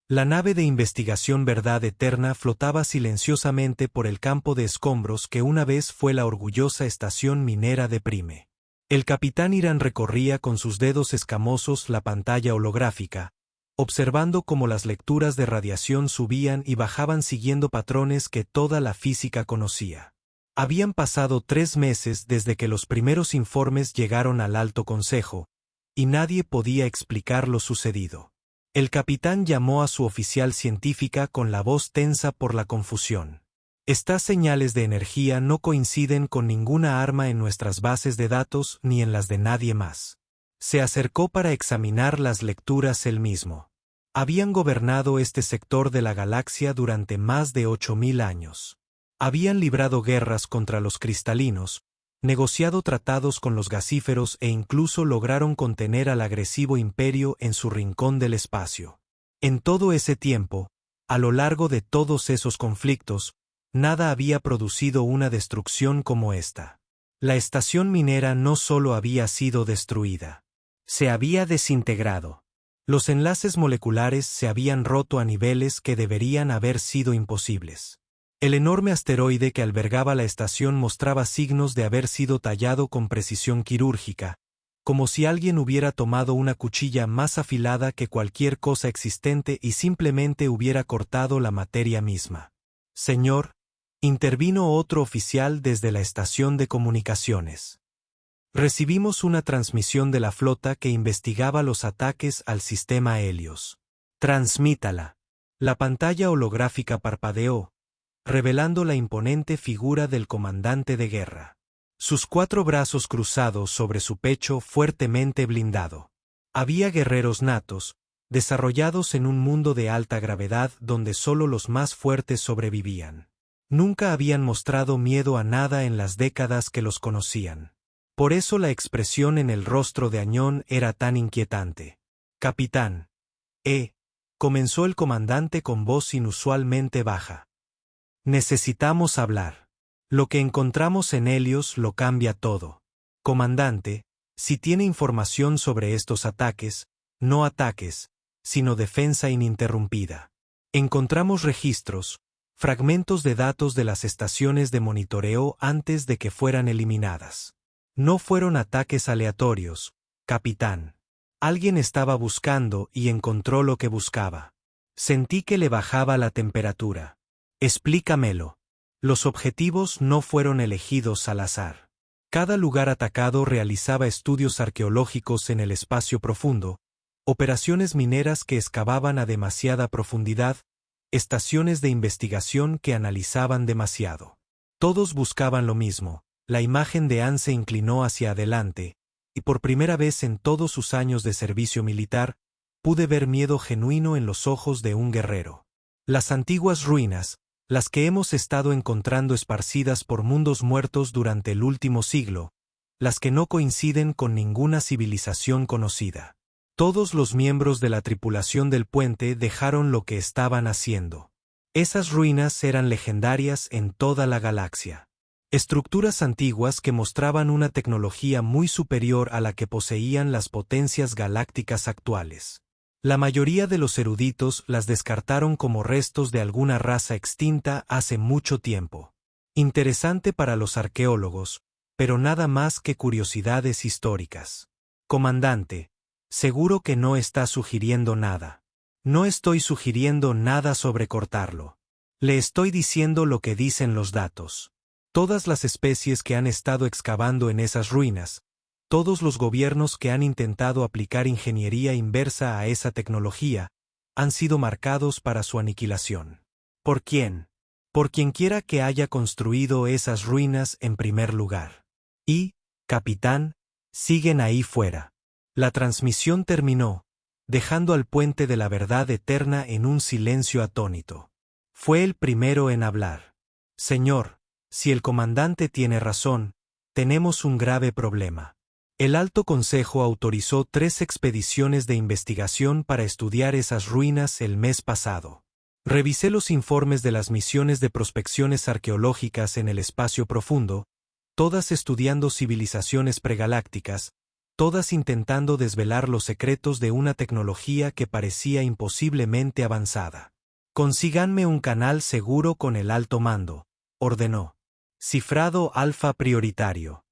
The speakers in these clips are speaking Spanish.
La nave de investigación Verdad Eterna flotaba silenciosamente por el campo de escombros que una vez fue la orgullosa estación minera de Prime. El capitán Irán recorría con sus dedos escamosos la pantalla holográfica, observando cómo las lecturas de radiación subían y bajaban siguiendo patrones que toda la física conocía. Habían pasado 3 meses desde que los primeros informes llegaron al Alto Consejo, y nadie podía explicar lo sucedido. El capitán llamó a su oficial científica con la voz tensa por la confusión. Estas señales de energía no coinciden con ninguna arma en nuestras bases de datos ni en las de nadie más. Se acercó para examinar las lecturas él mismo. Habían gobernado este sector de la galaxia durante más de 8000 años. Habían librado guerras contra los cristalinos, negociado tratados con los gasíferos e incluso lograron contener al agresivo imperio en su rincón del espacio. En todo ese tiempo, a lo largo de todos esos conflictos, nada había producido una destrucción como esta. La estación minera no solo había sido destruida, se había desintegrado. Los enlaces moleculares se habían roto a niveles que deberían haber sido imposibles. El enorme asteroide que albergaba la estación mostraba signos de haber sido tallado con precisión quirúrgica, como si alguien hubiera tomado una cuchilla más afilada que cualquier cosa existente y simplemente hubiera cortado la materia misma. Señor, intervino otro oficial desde la estación de comunicaciones. Recibimos una transmisión de la flota que investigaba los ataques al sistema Helios. Transmítala. La pantalla holográfica parpadeó, revelando la imponente figura del comandante de guerra. Sus 4 brazos cruzados sobre su pecho fuertemente blindado. Había guerreros natos, desarrollados en un mundo de alta gravedad donde solo los más fuertes sobrevivían. Nunca habían mostrado miedo a nada en las décadas que los conocían. Por eso la expresión en el rostro de Añón era tan inquietante. Capitán. Comenzó el comandante con voz inusualmente baja. Necesitamos hablar. Lo que encontramos en Helios lo cambia todo. Comandante, si tiene información sobre estos ataques, no ataques, sino defensa ininterrumpida. Encontramos registros, fragmentos de datos de las estaciones de monitoreo antes de que fueran eliminadas. No fueron ataques aleatorios, capitán. Alguien estaba buscando y encontró lo que buscaba. Sentí que le bajaba la temperatura. Explícamelo. Los objetivos no fueron elegidos al azar. Cada lugar atacado realizaba estudios arqueológicos en el espacio profundo, operaciones mineras que excavaban a demasiada profundidad, estaciones de investigación que analizaban demasiado. Todos buscaban lo mismo. La imagen de Anne se inclinó hacia adelante, y por primera vez en todos sus años de servicio militar, pude ver miedo genuino en los ojos de un guerrero. Las antiguas ruinas, las que hemos estado encontrando esparcidas por mundos muertos durante el último siglo, las que no coinciden con ninguna civilización conocida. Todos los miembros de la tripulación del puente dejaron lo que estaban haciendo. Esas ruinas eran legendarias en toda la galaxia. Estructuras antiguas que mostraban una tecnología muy superior a la que poseían las potencias galácticas actuales. La mayoría de los eruditos las descartaron como restos de alguna raza extinta hace mucho tiempo. Interesante para los arqueólogos, pero nada más que curiosidades históricas. Comandante, seguro que no está sugiriendo nada. No estoy sugiriendo nada sobre cortarlo. Le estoy diciendo lo que dicen los datos. Todas las especies que han estado excavando en esas ruinas, todos los gobiernos que han intentado aplicar ingeniería inversa a esa tecnología, han sido marcados para su aniquilación. ¿Por quién? Por quienquiera que haya construido esas ruinas en primer lugar. Y, capitán, siguen ahí fuera. La transmisión terminó, dejando al puente de la verdad eterna en un silencio atónito. Fue el primero en hablar. Señor, si el comandante tiene razón, tenemos un grave problema. El Alto Consejo autorizó 3 expediciones de investigación para estudiar esas ruinas el mes pasado. Revisé los informes de las misiones de prospecciones arqueológicas en el espacio profundo, todas estudiando civilizaciones pregalácticas, todas intentando desvelar los secretos de una tecnología que parecía imposiblemente avanzada. Consíganme un canal seguro con el alto mando, ordenó. Cifrado alfa prioritario.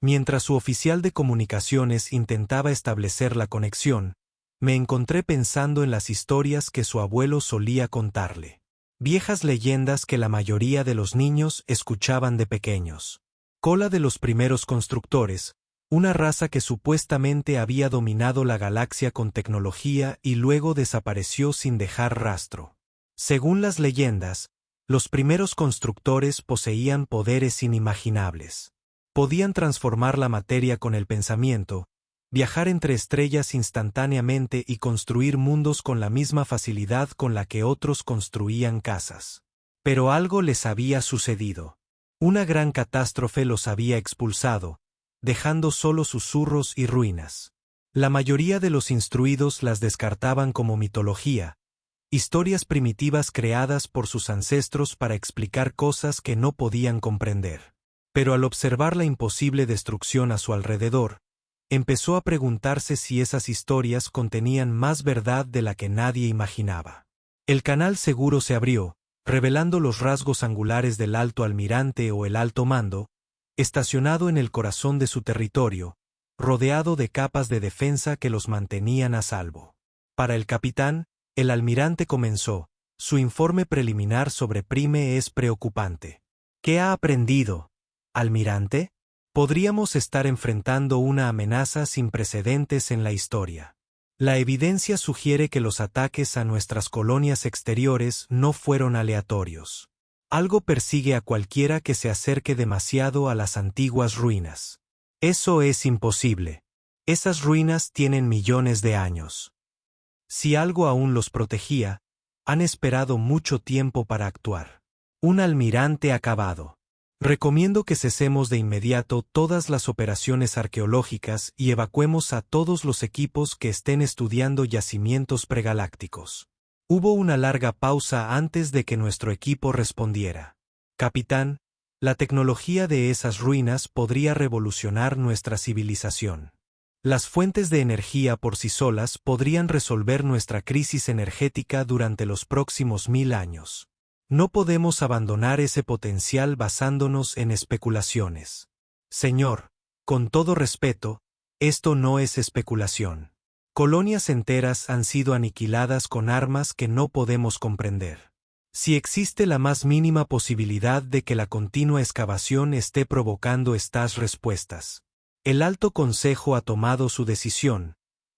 Mientras su oficial de comunicaciones intentaba establecer la conexión, me encontré pensando en las historias que su abuelo solía contarle. Viejas leyendas que la mayoría de los niños escuchaban de pequeños. Cola de los primeros constructores, una raza que supuestamente había dominado la galaxia con tecnología y luego desapareció sin dejar rastro. Según las leyendas, los primeros constructores poseían poderes inimaginables. Podían transformar la materia con el pensamiento, viajar entre estrellas instantáneamente y construir mundos con la misma facilidad con la que otros construían casas. Pero algo les había sucedido. Una gran catástrofe los había expulsado, dejando solo susurros y ruinas. La mayoría de los instruidos las descartaban como mitología, historias primitivas creadas por sus ancestros para explicar cosas que no podían comprender. Pero al observar la imposible destrucción a su alrededor, empezó a preguntarse si esas historias contenían más verdad de la que nadie imaginaba. El canal seguro se abrió, revelando los rasgos angulares del alto almirante o el alto mando, estacionado en el corazón de su territorio, rodeado de capas de defensa que los mantenían a salvo. Para el capitán, el almirante comenzó, su informe preliminar sobre Prime es preocupante. ¿Qué ha aprendido, almirante? Podríamos estar enfrentando una amenaza sin precedentes en la historia. La evidencia sugiere que los ataques a nuestras colonias exteriores no fueron aleatorios. Algo persigue a cualquiera que se acerque demasiado a las antiguas ruinas. Eso es imposible. Esas ruinas tienen millones de años. Si algo aún los protegía, han esperado mucho tiempo para actuar. Un almirante acabado. Recomiendo que cesemos de inmediato todas las operaciones arqueológicas y evacuemos a todos los equipos que estén estudiando yacimientos pregalácticos. Hubo una larga pausa antes de que nuestro equipo respondiera. Capitán, la tecnología de esas ruinas podría revolucionar nuestra civilización. Las fuentes de energía por sí solas podrían resolver nuestra crisis energética durante los próximos 1000 años. No podemos abandonar ese potencial basándonos en especulaciones. Señor, con todo respeto, esto no es especulación. Colonias enteras han sido aniquiladas con armas que no podemos comprender. Si existe la más mínima posibilidad de que la continua excavación esté provocando estas respuestas. El Alto Consejo ha tomado su decisión,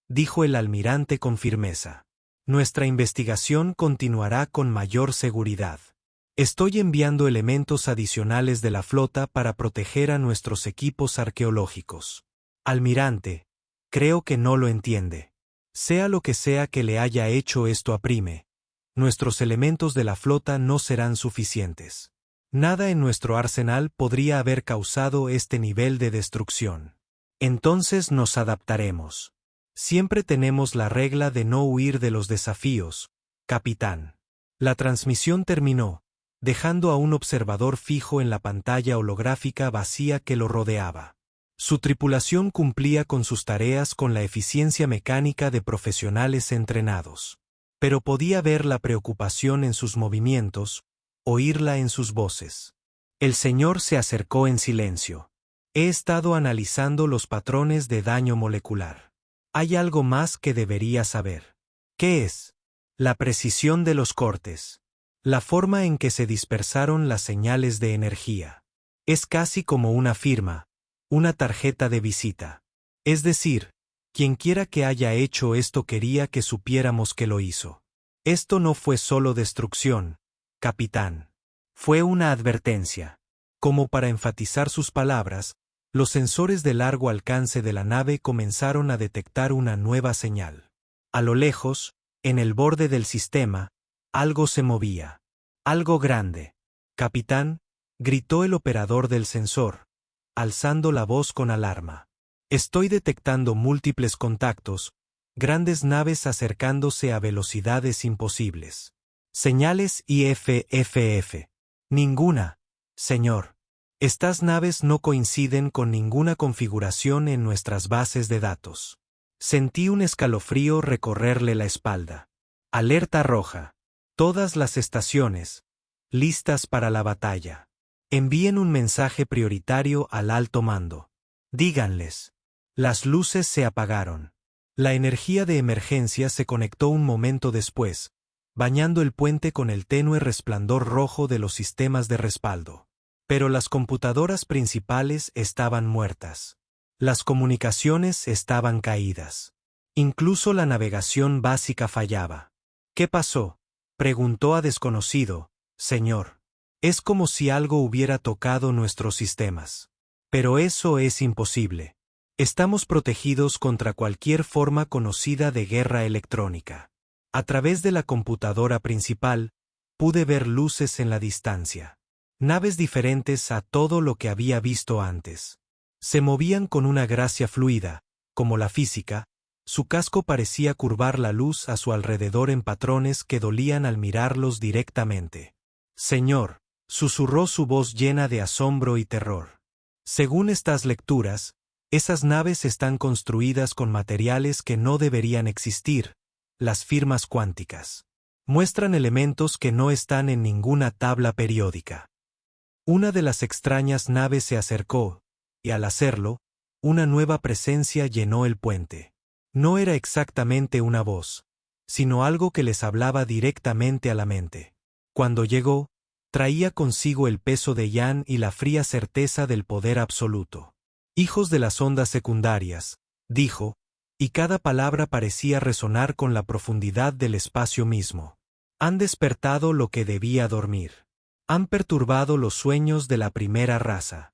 dijo el almirante con firmeza. Nuestra investigación continuará con mayor seguridad. Estoy enviando elementos adicionales de la flota para proteger a nuestros equipos arqueológicos. Almirante, creo que no lo entiende. Sea lo que sea que le haya hecho esto a Prime, nuestros elementos de la flota no serán suficientes. Nada en nuestro arsenal podría haber causado este nivel de destrucción. Entonces nos adaptaremos. Siempre tenemos la regla de no huir de los desafíos, capitán. La transmisión terminó, dejando a un observador fijo en la pantalla holográfica vacía que lo rodeaba. Su tripulación cumplía con sus tareas con la eficiencia mecánica de profesionales entrenados. Pero podía ver la preocupación en sus movimientos, oírla en sus voces. El señor se acercó en silencio. He estado analizando los patrones de daño molecular. Hay algo más que debería saber. ¿Qué es? La precisión de los cortes. La forma en que se dispersaron las señales de energía. Es casi como una firma, una tarjeta de visita. Es decir, quienquiera que haya hecho esto quería que supiéramos que lo hizo. Esto no fue solo destrucción, capitán. Fue una advertencia. Como para enfatizar sus palabras, los sensores de largo alcance de la nave comenzaron a detectar una nueva señal. A lo lejos, en el borde del sistema, algo se movía. Algo grande. Capitán, gritó el operador del sensor, alzando la voz con alarma. Estoy detectando múltiples contactos, grandes naves acercándose a velocidades imposibles. Señales IFFF. Ninguna, señor. Estas naves no coinciden con ninguna configuración en nuestras bases de datos. Sentí un escalofrío recorrerle la espalda. Alerta roja. Todas las estaciones, listas para la batalla. Envíen un mensaje prioritario al alto mando. Díganles. Las luces se apagaron. La energía de emergencia se conectó un momento después, bañando el puente con el tenue resplandor rojo de los sistemas de respaldo. Pero las computadoras principales estaban muertas. Las comunicaciones estaban caídas. Incluso la navegación básica fallaba. ¿Qué pasó?, preguntó a desconocido. Señor. Es como si algo hubiera tocado nuestros sistemas. Pero eso es imposible. Estamos protegidos contra cualquier forma conocida de guerra electrónica. A través de la computadora principal, pude ver luces en la distancia. Naves diferentes a todo lo que había visto antes. Se movían con una gracia fluida, como la física. Su casco parecía curvar la luz a su alrededor en patrones que dolían al mirarlos directamente. Señor, susurró su voz llena de asombro y terror. Según estas lecturas, esas naves están construidas con materiales que no deberían existir, las firmas cuánticas. Muestran elementos que no están en ninguna tabla periódica. Una de las extrañas naves se acercó, y al hacerlo, una nueva presencia llenó el puente. No era exactamente una voz, sino algo que les hablaba directamente a la mente. Cuando llegó, traía consigo el peso de Yan y la fría certeza del poder absoluto. Hijos de las ondas secundarias, dijo, y cada palabra parecía resonar con la profundidad del espacio mismo. Han despertado lo que debía dormir. Han perturbado los sueños de la primera raza.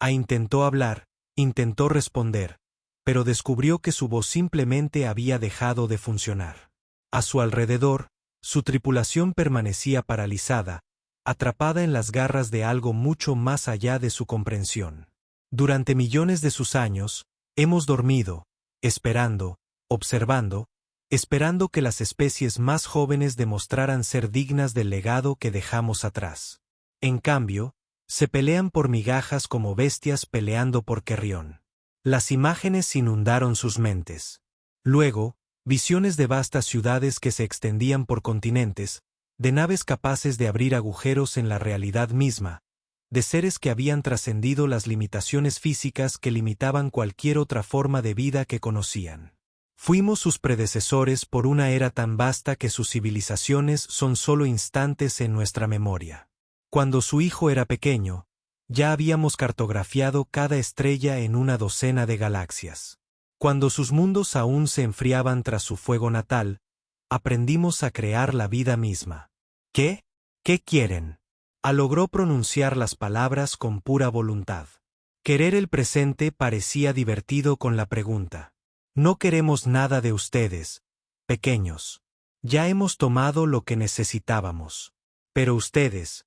Intentó hablar, intentó responder, pero descubrió que su voz simplemente había dejado de funcionar. A su alrededor, su tripulación permanecía paralizada, atrapada en las garras de algo mucho más allá de su comprensión. Durante millones de sus años, hemos dormido, esperando, observando, esperando que las especies más jóvenes demostraran ser dignas del legado que dejamos atrás. En cambio, se pelean por migajas como bestias peleando por Querrión. Las imágenes inundaron sus mentes. Luego, visiones de vastas ciudades que se extendían por continentes, de naves capaces de abrir agujeros en la realidad misma, de seres que habían trascendido las limitaciones físicas que limitaban cualquier otra forma de vida que conocían. Fuimos sus predecesores por una era tan vasta que sus civilizaciones son solo instantes en nuestra memoria. Cuando su hijo era pequeño, ya habíamos cartografiado cada estrella en una docena de galaxias. Cuando sus mundos aún se enfriaban tras su fuego natal, aprendimos a crear la vida misma. ¿Qué? ¿Qué quieren? Logró pronunciar las palabras con pura voluntad. Querer el presente parecía divertido con la pregunta. No queremos nada de ustedes, pequeños. Ya hemos tomado lo que necesitábamos. Pero ustedes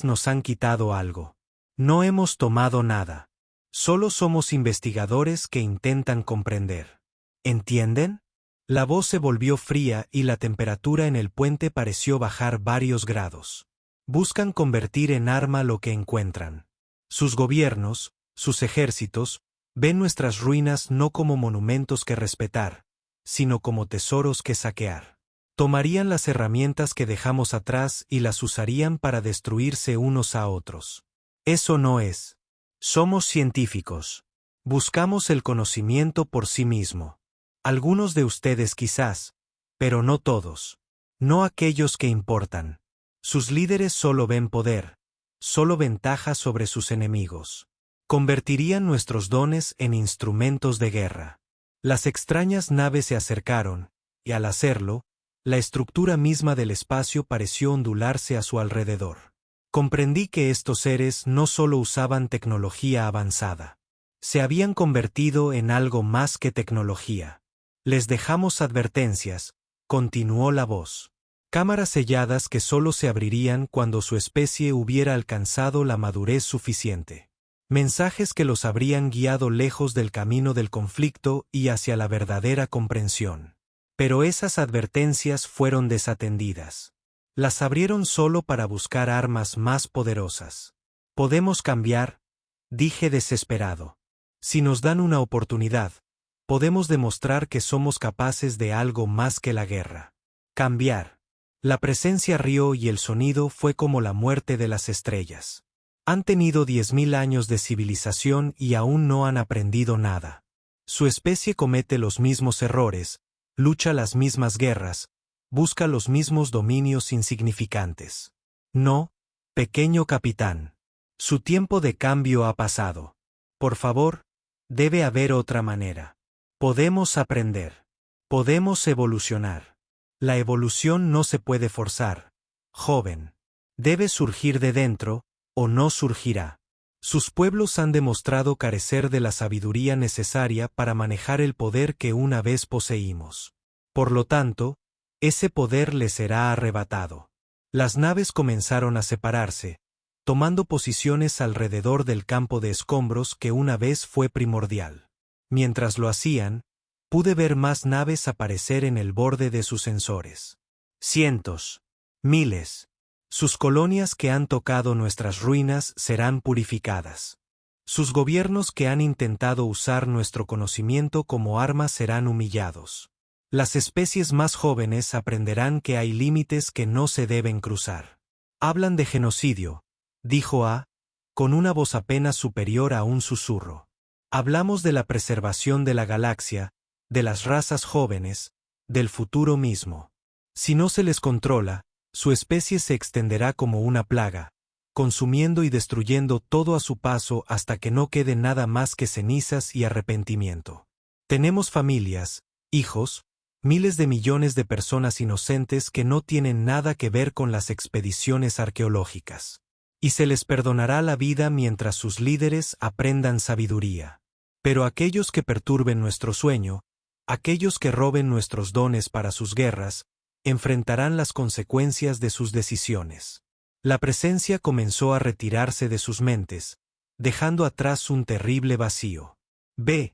nos han quitado algo. No hemos tomado nada. Solo somos investigadores que intentan comprender. ¿Entienden? La voz se volvió fría y la temperatura en el puente pareció bajar varios grados. Buscan convertir en arma lo que encuentran. Sus gobiernos, sus ejércitos, ven nuestras ruinas no como monumentos que respetar, sino como tesoros que saquear. Tomarían las herramientas que dejamos atrás y las usarían para destruirse unos a otros. Eso no es. Somos científicos. Buscamos el conocimiento por sí mismo. Algunos de ustedes quizás, pero no todos. No aquellos que importan. Sus líderes solo ven poder, solo ventaja sobre sus enemigos. Convertirían nuestros dones en instrumentos de guerra. Las extrañas naves se acercaron, y al hacerlo, la estructura misma del espacio pareció ondularse a su alrededor. Comprendí que estos seres no solo usaban tecnología avanzada. Se habían convertido en algo más que tecnología. Les dejamos advertencias, continuó la voz. Cámaras selladas que solo se abrirían cuando su especie hubiera alcanzado la madurez suficiente. Mensajes que los habrían guiado lejos del camino del conflicto y hacia la verdadera comprensión. Pero esas advertencias fueron desatendidas. Las abrieron solo para buscar armas más poderosas. Podemos cambiar, dije desesperado. Si nos dan una oportunidad, podemos demostrar que somos capaces de algo más que la guerra. Cambiar. La presencia rió y el sonido fue como la muerte de las estrellas. Han tenido 10.000 años de civilización y aún no han aprendido nada. Su especie comete los mismos errores, lucha las mismas guerras, busca los mismos dominios insignificantes. No, pequeño capitán. Su tiempo de cambio ha pasado. Por favor, debe haber otra manera. Podemos aprender. Podemos evolucionar. La evolución no se puede forzar, joven. Debe surgir de dentro, o no surgirá. Sus pueblos han demostrado carecer de la sabiduría necesaria para manejar el poder que una vez poseímos. Por lo tanto, ese poder les será arrebatado. Las naves comenzaron a separarse, tomando posiciones alrededor del campo de escombros que una vez fue primordial. Mientras lo hacían, pude ver más naves aparecer en el borde de sus sensores. Cientos, miles. Sus colonias que han tocado nuestras ruinas serán purificadas. Sus gobiernos que han intentado usar nuestro conocimiento como arma serán humillados. Las especies más jóvenes aprenderán que hay límites que no se deben cruzar. Hablan de genocidio, dijo A, con una voz apenas superior a un susurro. Hablamos de la preservación de la galaxia, de las razas jóvenes, del futuro mismo. Si no se les controla, su especie se extenderá como una plaga, consumiendo y destruyendo todo a su paso hasta que no quede nada más que cenizas y arrepentimiento. Tenemos familias, hijos, miles de millones de personas inocentes que no tienen nada que ver con las expediciones arqueológicas. Y se les perdonará la vida mientras sus líderes aprendan sabiduría. Pero aquellos que perturben nuestro sueño, aquellos que roben nuestros dones para sus guerras, enfrentarán las consecuencias de sus decisiones. La presencia comenzó a retirarse de sus mentes, dejando atrás un terrible vacío. Ve,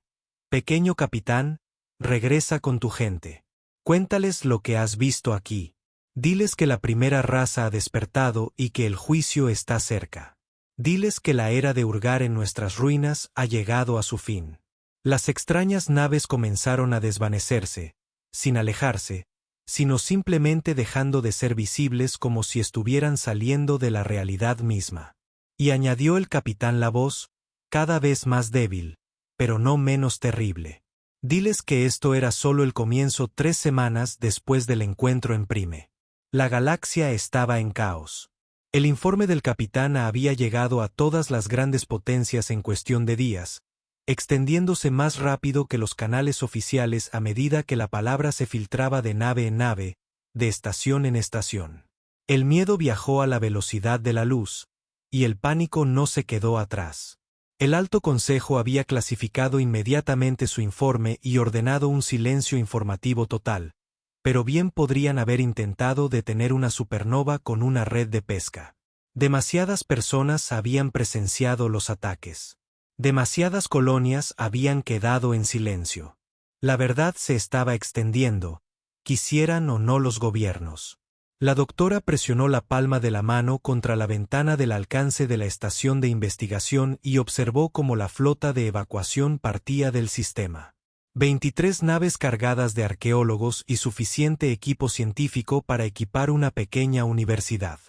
pequeño capitán, regresa con tu gente. Cuéntales lo que has visto aquí. Diles que la primera raza ha despertado y que el juicio está cerca. Diles que la era de hurgar en nuestras ruinas ha llegado a su fin. Las extrañas naves comenzaron a desvanecerse, sin alejarse, sino simplemente dejando de ser visibles como si estuvieran saliendo de la realidad misma. Y añadió el capitán la voz, cada vez más débil, pero no menos terrible. Diles que esto era solo el comienzo 3 semanas después del encuentro en Prime. La galaxia estaba en caos. El informe del capitán había llegado a todas las grandes potencias en cuestión de días, extendiéndose más rápido que los canales oficiales a medida que la palabra se filtraba de nave en nave, de estación en estación. El miedo viajó a la velocidad de la luz, y el pánico no se quedó atrás. El Alto Consejo había clasificado inmediatamente su informe y ordenado un silencio informativo total, pero bien podrían haber intentado detener una supernova con una red de pesca. Demasiadas personas habían presenciado los ataques. Demasiadas colonias habían quedado en silencio. La verdad se estaba extendiendo, quisieran o no los gobiernos. La doctora presionó la palma de la mano contra la ventana del alcance de la estación de investigación y observó cómo la flota de evacuación partía del sistema. 23 naves cargadas de arqueólogos y suficiente equipo científico para equipar una pequeña universidad.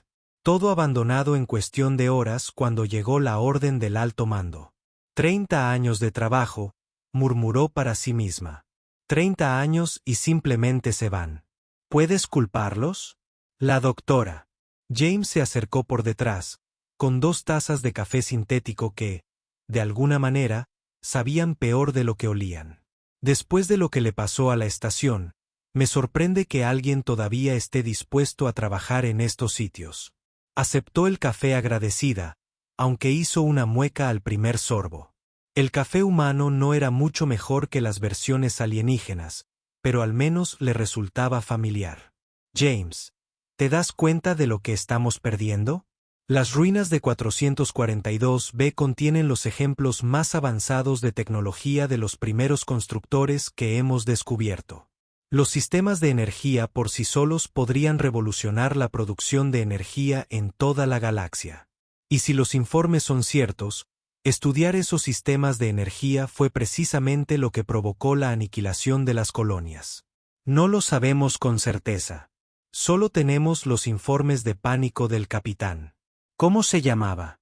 Todo abandonado en cuestión de horas cuando llegó la orden del alto mando. 30 años de trabajo, murmuró para sí misma. 30 años y simplemente se van. ¿Puedes culparlos? La doctora. James se acercó por detrás, con 2 tazas de café sintético que, de alguna manera, sabían peor de lo que olían. Después de lo que le pasó a la estación, me sorprende que alguien todavía esté dispuesto a trabajar en estos sitios. Aceptó el café agradecida, aunque hizo una mueca al primer sorbo. El café humano no era mucho mejor que las versiones alienígenas, pero al menos le resultaba familiar. James, ¿te das cuenta de lo que estamos perdiendo? Las ruinas de 442b contienen los ejemplos más avanzados de tecnología de los primeros constructores que hemos descubierto. Los sistemas de energía por sí solos podrían revolucionar la producción de energía en toda la galaxia. Y si los informes son ciertos, estudiar esos sistemas de energía fue precisamente lo que provocó la aniquilación de las colonias. No lo sabemos con certeza. Solo tenemos los informes de pánico del capitán. ¿Cómo se llamaba?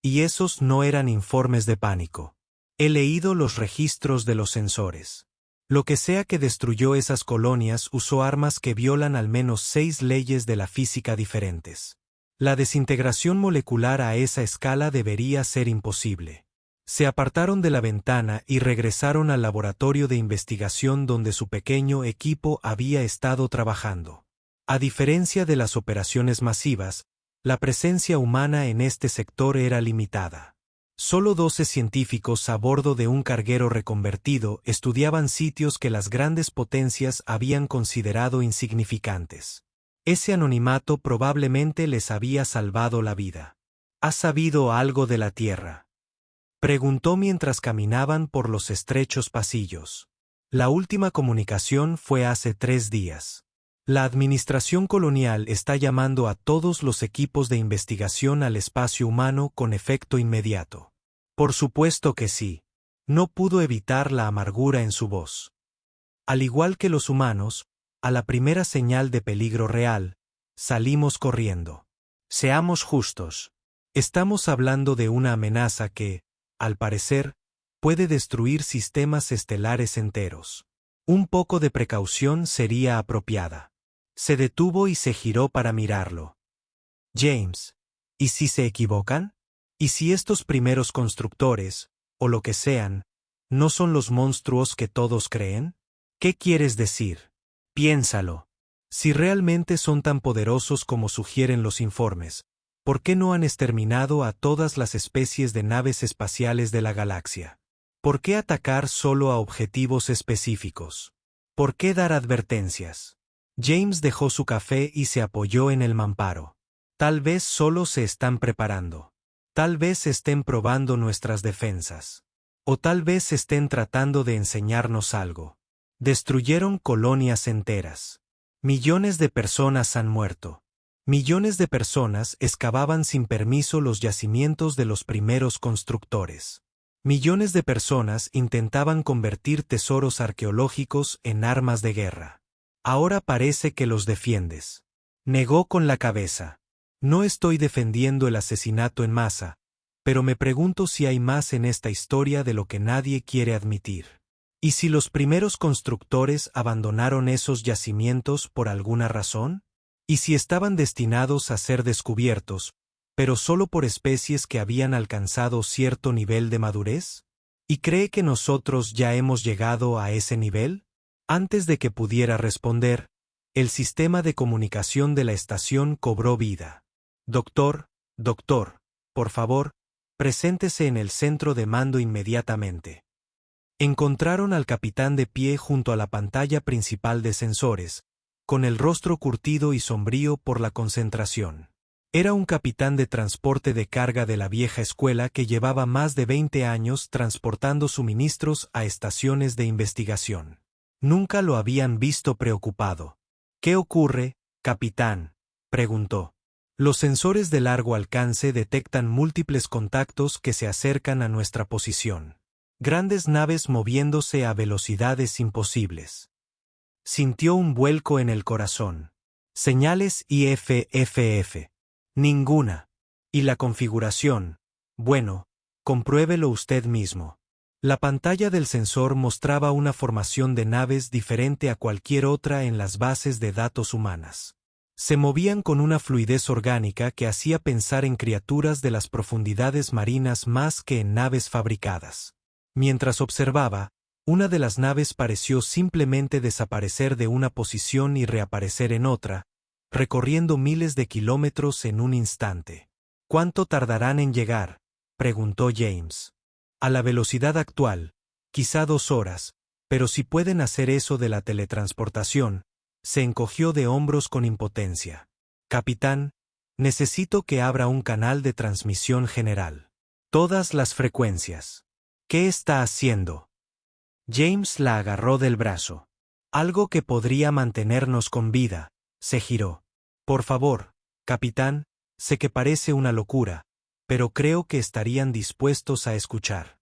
Y esos no eran informes de pánico. He leído los registros de los sensores. Lo que sea que destruyó esas colonias usó armas que violan al menos 6 leyes de la física diferentes. La desintegración molecular a esa escala debería ser imposible. Se apartaron de la ventana y regresaron al laboratorio de investigación donde su pequeño equipo había estado trabajando. A diferencia de las operaciones masivas, la presencia humana en este sector era limitada. Solo 12 científicos a bordo de un carguero reconvertido estudiaban sitios que las grandes potencias habían considerado insignificantes. Ese anonimato probablemente les había salvado la vida. ¿Has sabido algo de la Tierra?, preguntó mientras caminaban por los estrechos pasillos. La última comunicación fue hace 3 días. La administración colonial está llamando a todos los equipos de investigación al espacio humano con efecto inmediato. Por supuesto que sí. No pudo evitar la amargura en su voz. Al igual que los humanos, a la primera señal de peligro real, salimos corriendo. Seamos justos. Estamos hablando de una amenaza que, al parecer, puede destruir sistemas estelares enteros. Un poco de precaución sería apropiada. Se detuvo y se giró para mirarlo. James, ¿y si se equivocan? ¿Y si estos primeros constructores, o lo que sean, no son los monstruos que todos creen? ¿Qué quieres decir? Piénsalo. Si realmente son tan poderosos como sugieren los informes, ¿por qué no han exterminado a todas las especies de naves espaciales de la galaxia? ¿Por qué atacar solo a objetivos específicos? ¿Por qué dar advertencias? James dejó su café y se apoyó en el mamparo. Tal vez solo se están preparando. Tal vez estén probando nuestras defensas. O tal vez estén tratando de enseñarnos algo. Destruyeron colonias enteras. Millones de personas han muerto. Millones de personas excavaban sin permiso los yacimientos de los primeros constructores. Millones de personas intentaban convertir tesoros arqueológicos en armas de guerra. Ahora parece que los defiendes. Negó con la cabeza. No estoy defendiendo el asesinato en masa, pero me pregunto si hay más en esta historia de lo que nadie quiere admitir. ¿Y si los primeros constructores abandonaron esos yacimientos por alguna razón? ¿Y si estaban destinados a ser descubiertos, pero solo por especies que habían alcanzado cierto nivel de madurez? ¿Y cree que nosotros ya hemos llegado a ese nivel? Antes de que pudiera responder, el sistema de comunicación de la estación cobró vida. Doctor, por favor, preséntese en el centro de mando inmediatamente. Encontraron al capitán de pie junto a la pantalla principal de sensores, con el rostro curtido y sombrío por la concentración. Era un capitán de transporte de carga de la vieja escuela que llevaba más de 20 años transportando suministros a estaciones de investigación. Nunca lo habían visto preocupado. ¿Qué ocurre, capitán?, preguntó. Los sensores de largo alcance detectan múltiples contactos que se acercan a nuestra posición. Grandes naves moviéndose a velocidades imposibles. Sintió un vuelco en el corazón. Señales IFFF. Ninguna. Y la configuración. Bueno, compruébelo usted mismo. La pantalla del sensor mostraba una formación de naves diferente a cualquier otra en las bases de datos humanas. Se movían con una fluidez orgánica que hacía pensar en criaturas de las profundidades marinas más que en naves fabricadas. Mientras observaba, una de las naves pareció simplemente desaparecer de una posición y reaparecer en otra, recorriendo miles de kilómetros en un instante. ¿Cuánto tardarán en llegar?, preguntó James. A la velocidad actual, quizá 2 horas, pero si pueden hacer eso de la teletransportación, se encogió de hombros con impotencia. Capitán, necesito que abra un canal de transmisión general. Todas las frecuencias. ¿Qué está haciendo? James la agarró del brazo. Algo que podría mantenernos con vida. Se giró. Por favor, capitán, Sé que parece una locura, pero creo que estarían dispuestos a escuchar.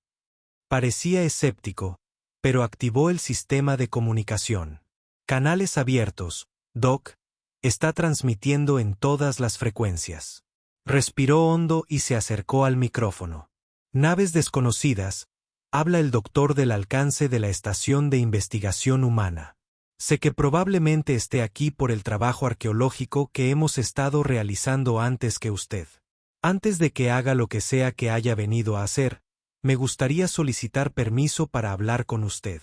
Parecía escéptico, pero activó el sistema de comunicación. Canales abiertos, Doc, está transmitiendo en todas las frecuencias. Respiró hondo y se acercó al micrófono. Naves desconocidas, habla el doctor del alcance de la Estación de Investigación Humana. Sé que probablemente esté aquí por el trabajo arqueológico que hemos estado realizando antes que usted. Antes de que haga lo que sea que haya venido a hacer, me gustaría solicitar permiso para hablar con usted.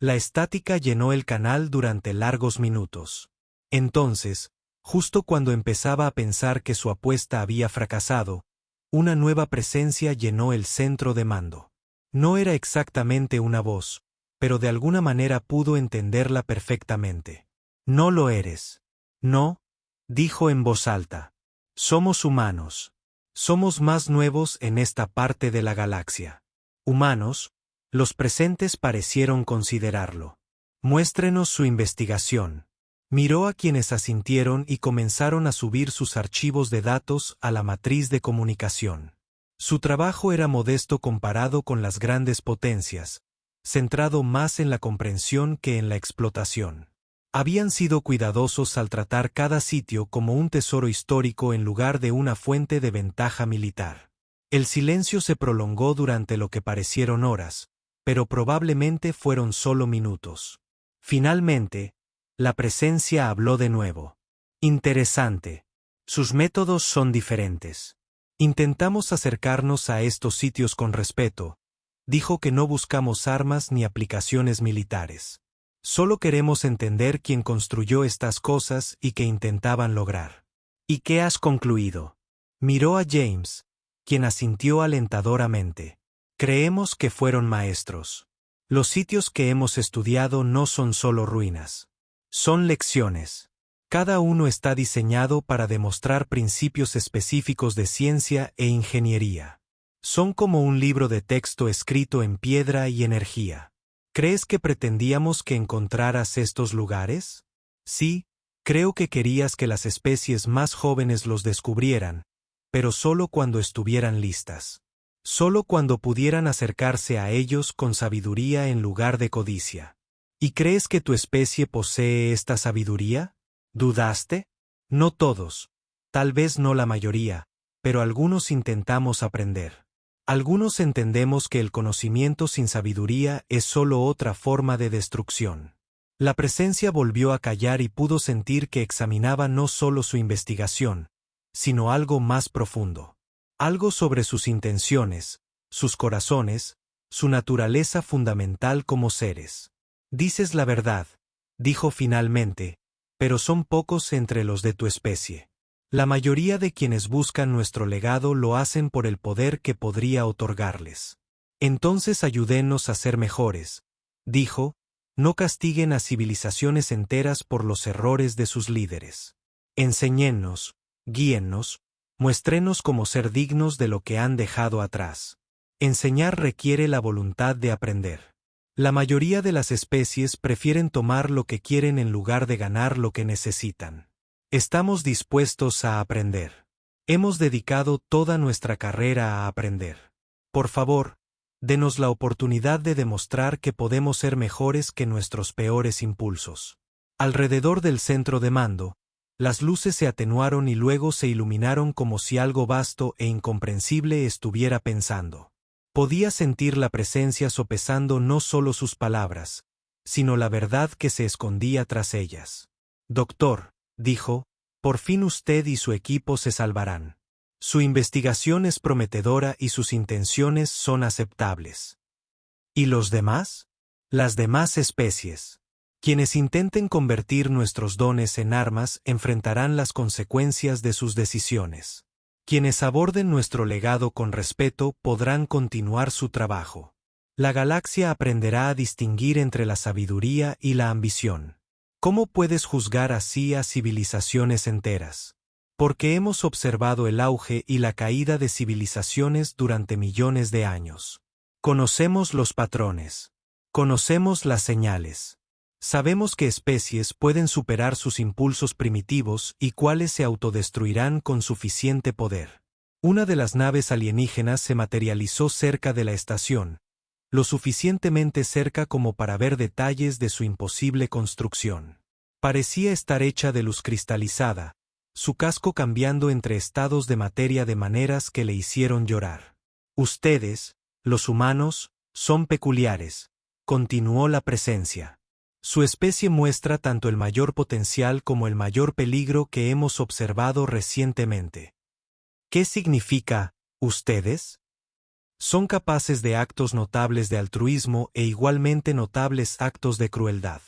La estática llenó el canal durante largos minutos. Entonces, justo cuando empezaba a pensar que su apuesta había fracasado, una nueva presencia llenó el centro de mando. No era exactamente una voz, pero de alguna manera pudo entenderla perfectamente. No lo eres. No, dijo en voz alta. Somos humanos. Somos más nuevos en esta parte de la galaxia. Humanos, los presentes parecieron considerarlo. Muéstrenos su investigación. Miró a quienes asintieron y comenzaron a subir sus archivos de datos a la matriz de comunicación. Su trabajo era modesto comparado con las grandes potencias, centrado más en la comprensión que en la explotación. Habían sido cuidadosos al tratar cada sitio como un tesoro histórico en lugar de una fuente de ventaja militar. El silencio se prolongó durante lo que parecieron horas, pero probablemente fueron solo minutos. Finalmente, la presencia habló de nuevo. Interesante. Sus métodos son diferentes. Intentamos acercarnos a estos sitios con respeto. Dijo que no buscamos armas ni aplicaciones militares. Solo queremos entender quién construyó estas cosas y qué intentaban lograr. ¿Y qué has concluido? Miró a James, quien asintió alentadoramente. Creemos que fueron maestros. Los sitios que hemos estudiado no son solo ruinas. Son lecciones. Cada uno está diseñado para demostrar principios específicos de ciencia e ingeniería. Son como un libro de texto escrito en piedra y energía. ¿Crees que pretendíamos que encontraras estos lugares? Sí, creo que querías que las especies más jóvenes los descubrieran, pero solo cuando estuvieran listas. Solo cuando pudieran acercarse a ellos con sabiduría en lugar de codicia. ¿Y crees que tu especie posee esta sabiduría? ¿Dudaste? No todos, tal vez no la mayoría, pero algunos intentamos aprender. Algunos entendemos que el conocimiento sin sabiduría es solo otra forma de destrucción. La presencia volvió a callar y pudo sentir que examinaba no solo su investigación, sino algo más profundo. Algo sobre sus intenciones, sus corazones, su naturaleza fundamental como seres. Dices la verdad, dijo finalmente, pero son pocos entre los de tu especie. La mayoría de quienes buscan nuestro legado lo hacen por el poder que podría otorgarles. Entonces ayúdenos a ser mejores, dijo, no castiguen a civilizaciones enteras por los errores de sus líderes. Enséñennos, guíennos, muéstrenos cómo ser dignos de lo que han dejado atrás. Enseñar requiere la voluntad de aprender. La mayoría de las especies prefieren tomar lo que quieren en lugar de ganar lo que necesitan. Estamos dispuestos a aprender. Hemos dedicado toda nuestra carrera a aprender. Por favor, denos la oportunidad de demostrar que podemos ser mejores que nuestros peores impulsos. Alrededor del centro de mando, las luces se atenuaron y luego se iluminaron como si algo vasto e incomprensible estuviera pensando. Podía sentir la presencia sopesando no solo sus palabras, sino la verdad que se escondía tras ellas. Doctor, dijo, por fin usted y su equipo se salvarán. Su investigación es prometedora y sus intenciones son aceptables. ¿Y los demás? Las demás especies. Quienes intenten convertir nuestros dones en armas enfrentarán las consecuencias de sus decisiones. Quienes aborden nuestro legado con respeto podrán continuar su trabajo. La galaxia aprenderá a distinguir entre la sabiduría y la ambición. ¿Cómo puedes juzgar así a civilizaciones enteras? Porque hemos observado el auge y la caída de civilizaciones durante millones de años. Conocemos los patrones. Conocemos las señales. Sabemos que especies pueden superar sus impulsos primitivos y cuáles se autodestruirán con suficiente poder. Una de las naves alienígenas se materializó cerca de la estación, lo suficientemente cerca como para ver detalles de su imposible construcción. Parecía estar hecha de luz cristalizada, su casco cambiando entre estados de materia de maneras que le hicieron llorar. Ustedes, los humanos, son peculiares, continuó la presencia. Su especie muestra tanto el mayor potencial como el mayor peligro que hemos observado recientemente. ¿Qué significa, ustedes? Son capaces de actos notables de altruismo e igualmente notables actos de crueldad.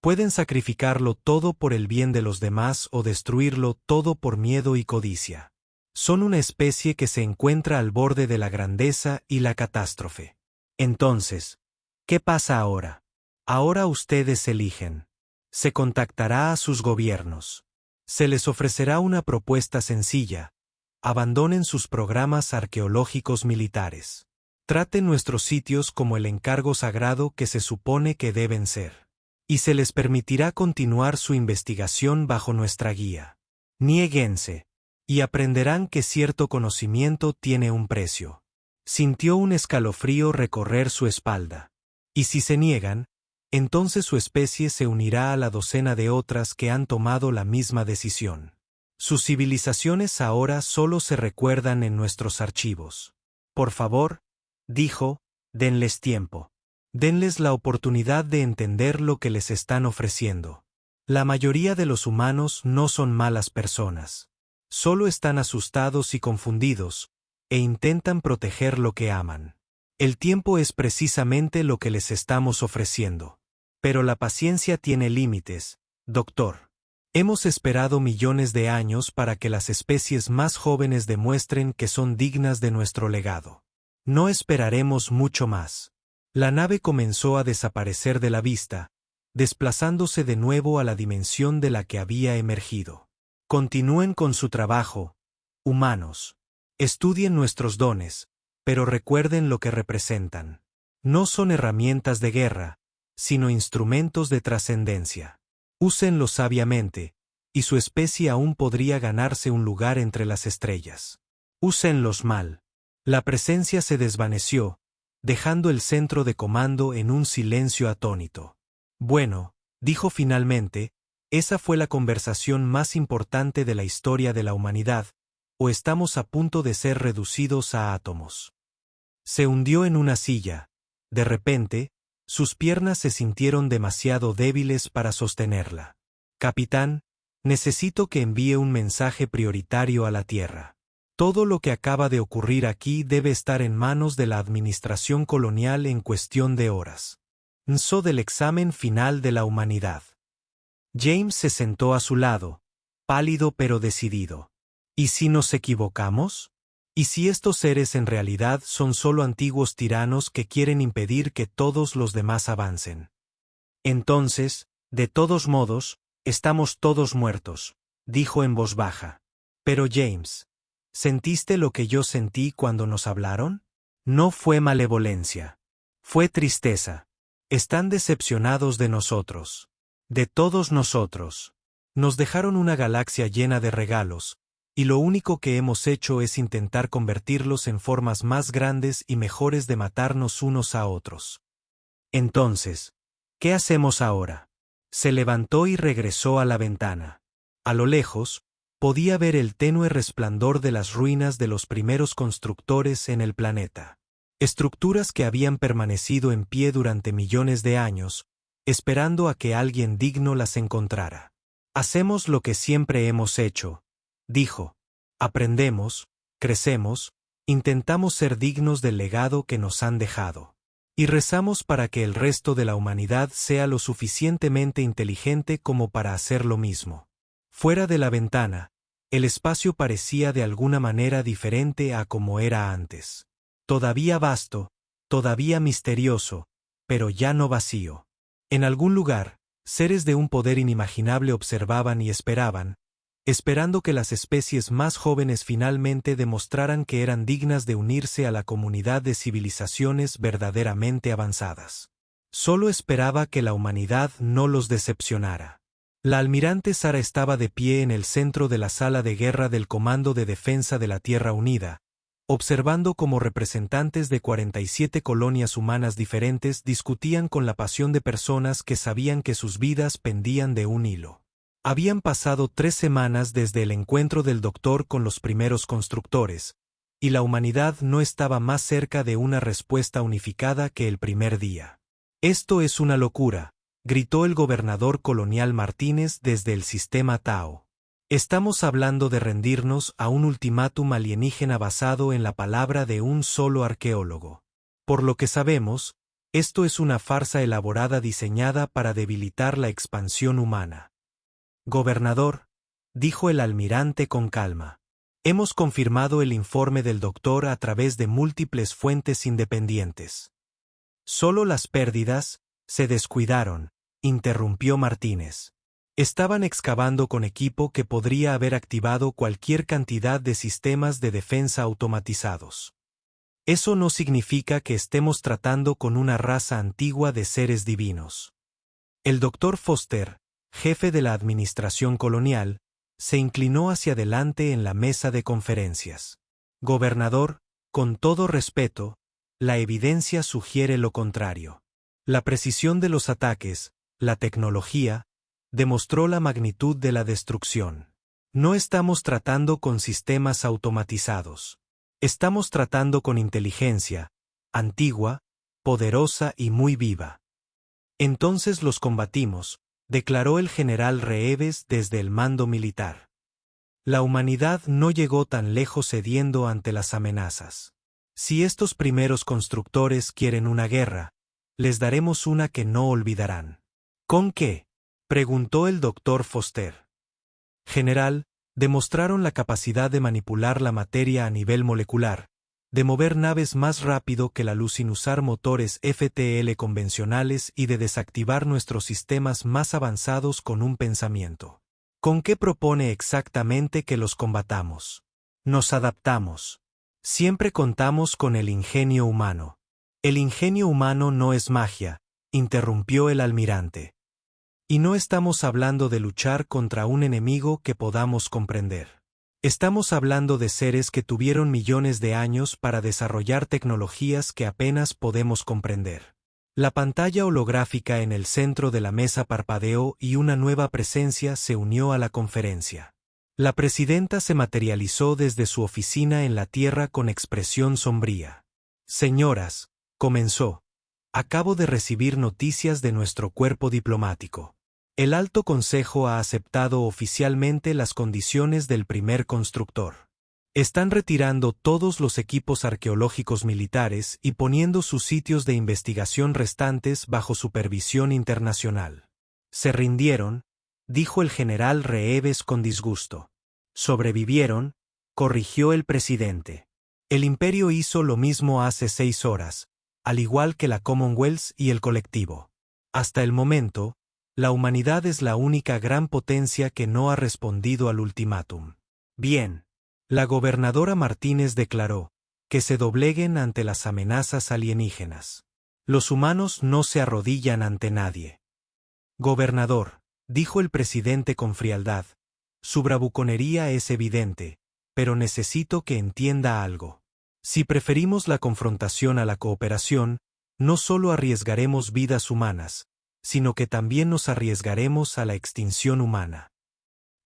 Pueden sacrificarlo todo por el bien de los demás o destruirlo todo por miedo y codicia. Son una especie que se encuentra al borde de la grandeza y la catástrofe. Entonces, ¿qué pasa ahora? Ahora ustedes eligen. Se contactará a sus gobiernos. Se les ofrecerá una propuesta sencilla. Abandonen sus programas arqueológicos militares. Traten nuestros sitios como el encargo sagrado que se supone que deben ser. Y se les permitirá continuar su investigación bajo nuestra guía. Niéguense, y aprenderán que cierto conocimiento tiene un precio. Sintió un escalofrío recorrer su espalda. Y si se niegan, entonces su especie se unirá a la docena de otras que han tomado la misma decisión. Sus civilizaciones ahora solo se recuerdan en nuestros archivos. Por favor, dijo, denles tiempo. Denles la oportunidad de entender lo que les están ofreciendo. La mayoría de los humanos no son malas personas. Solo están asustados y confundidos, e intentan proteger lo que aman. El tiempo es precisamente lo que les estamos ofreciendo. Pero la paciencia tiene límites, doctor. Hemos esperado millones de años para que las especies más jóvenes demuestren que son dignas de nuestro legado. No esperaremos mucho más. La nave comenzó a desaparecer de la vista, desplazándose de nuevo a la dimensión de la que había emergido. Continúen con su trabajo, humanos. Estudien nuestros dones, pero recuerden lo que representan. No son herramientas de guerra, sino instrumentos de trascendencia. Úsenlos sabiamente, y su especie aún podría ganarse un lugar entre las estrellas. Úsenlos mal. La presencia se desvaneció, dejando el centro de comando en un silencio atónito. Bueno, dijo finalmente, esa fue la conversación más importante de la historia de la humanidad, o estamos a punto de ser reducidos a átomos. Se hundió en una silla. De repente, sus piernas se sintieron demasiado débiles para sostenerla. Capitán, necesito que envíe un mensaje prioritario a la Tierra. Todo lo que acaba de ocurrir aquí debe estar en manos de la administración colonial en cuestión de horas. NSO del examen final de la humanidad. James se sentó a su lado, pálido pero decidido. ¿Y si nos equivocamos? ¿Y si estos seres en realidad son solo antiguos tiranos que quieren impedir que todos los demás avancen? Entonces, de todos modos, estamos todos muertos, dijo en voz baja. Pero James, ¿sentiste lo que yo sentí cuando nos hablaron? No fue malevolencia. Fue tristeza. Están decepcionados de nosotros. De todos nosotros. Nos dejaron una galaxia llena de regalos, y lo único que hemos hecho es intentar convertirlos en formas más grandes y mejores de matarnos unos a otros. Entonces, ¿qué hacemos ahora? Se levantó y regresó a la ventana. A lo lejos, podía ver el tenue resplandor de las ruinas de los primeros constructores en el planeta. Estructuras que habían permanecido en pie durante millones de años, esperando a que alguien digno las encontrara. Hacemos lo que siempre hemos hecho, dijo. Aprendemos, crecemos, intentamos ser dignos del legado que nos han dejado. Y rezamos para que el resto de la humanidad sea lo suficientemente inteligente como para hacer lo mismo. Fuera de la ventana, el espacio parecía de alguna manera diferente a como era antes. Todavía vasto, todavía misterioso, pero ya no vacío. En algún lugar, seres de un poder inimaginable observaban y esperaban, esperando que las especies más jóvenes finalmente demostraran que eran dignas de unirse a la comunidad de civilizaciones verdaderamente avanzadas. Solo esperaba que la humanidad no los decepcionara. La almirante Sara estaba de pie en el centro de la sala de guerra del Comando de Defensa de la Tierra Unida, observando cómo representantes de 47 colonias humanas diferentes discutían con la pasión de personas que sabían que sus vidas pendían de un hilo. Habían pasado 3 semanas desde el encuentro del doctor con los primeros constructores, y la humanidad no estaba más cerca de una respuesta unificada que el primer día. «Esto es una locura», gritó el gobernador colonial Martínez desde el sistema Tao. «Estamos hablando de rendirnos a un ultimátum alienígena basado en la palabra de un solo arqueólogo. Por lo que sabemos, esto es una farsa elaborada diseñada para debilitar la expansión humana». «Gobernador», dijo el almirante con calma, «hemos confirmado el informe del doctor a través de múltiples fuentes independientes». «Solo las pérdidas», se descuidaron, interrumpió Martínez. Estaban excavando con equipo que podría haber activado cualquier cantidad de sistemas de defensa automatizados. Eso no significa que estemos tratando con una raza antigua de seres divinos. El doctor Foster, jefe de la administración colonial, se inclinó hacia adelante en la mesa de conferencias. «Gobernador, con todo respeto, la evidencia sugiere lo contrario. La precisión de los ataques, la tecnología, demostró la magnitud de la destrucción. No estamos tratando con sistemas automatizados. Estamos tratando con inteligencia, antigua, poderosa y muy viva». «Entonces los combatimos», declaró el general Reeves desde el mando militar. «La humanidad no llegó tan lejos cediendo ante las amenazas. Si estos primeros constructores quieren una guerra, les daremos una que no olvidarán». «¿Con qué?», preguntó el doctor Foster. «General, demostraron la capacidad de manipular la materia a nivel molecular, de mover naves más rápido que la luz sin usar motores FTL convencionales y de desactivar nuestros sistemas más avanzados con un pensamiento. ¿Con qué propone exactamente que los combatamos? Nos adaptamos. Siempre contamos con el ingenio humano». «El ingenio humano no es magia», interrumpió el almirante. «Y no estamos hablando de luchar contra un enemigo que podamos comprender. Estamos hablando de seres que tuvieron millones de años para desarrollar tecnologías que apenas podemos comprender». La pantalla holográfica en el centro de la mesa parpadeó y una nueva presencia se unió a la conferencia. La presidenta se materializó desde su oficina en la Tierra con expresión sombría. «Señoras», comenzó, «acabo de recibir noticias de nuestro cuerpo diplomático. El Alto Consejo ha aceptado oficialmente las condiciones del primer constructor. Están retirando todos los equipos arqueológicos militares y poniendo sus sitios de investigación restantes bajo supervisión internacional». «Se rindieron», dijo el general Reeves con disgusto. «Sobrevivieron», corrigió el presidente. «El imperio hizo lo mismo hace 6 horas, al igual que la Commonwealth y el colectivo. Hasta el momento, la humanidad es la única gran potencia que no ha respondido al ultimátum». «Bien». La gobernadora Martínez declaró, «que se dobleguen ante las amenazas alienígenas. Los humanos no se arrodillan ante nadie». «Gobernador», dijo el presidente con frialdad, «su bravuconería es evidente, pero necesito que entienda algo. Si preferimos la confrontación a la cooperación, no solo arriesgaremos vidas humanas, sino que también nos arriesgaremos a la extinción humana».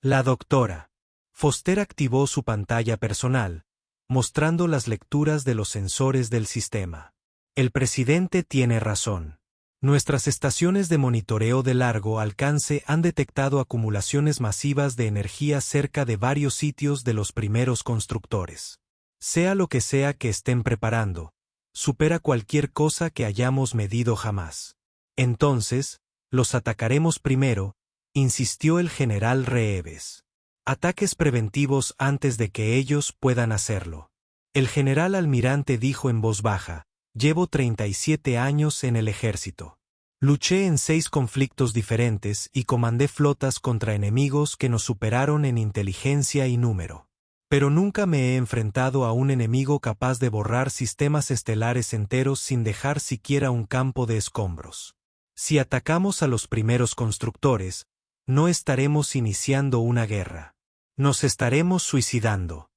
La doctora Foster activó su pantalla personal, mostrando las lecturas de los sensores del sistema. «El presidente tiene razón. Nuestras estaciones de monitoreo de largo alcance han detectado acumulaciones masivas de energía cerca de varios sitios de los primeros constructores. Sea lo que sea que estén preparando, supera cualquier cosa que hayamos medido jamás. Entonces, los atacaremos primero», insistió el general Reeves. «Ataques preventivos antes de que ellos puedan hacerlo». El general almirante dijo en voz baja, «Llevo 37 años en el ejército. Luché en 6 conflictos diferentes y comandé flotas contra enemigos que nos superaron en inteligencia y número. Pero nunca me he enfrentado a un enemigo capaz de borrar sistemas estelares enteros sin dejar siquiera un campo de escombros. Si atacamos a los primeros constructores, no estaremos iniciando una guerra. Nos estaremos suicidando.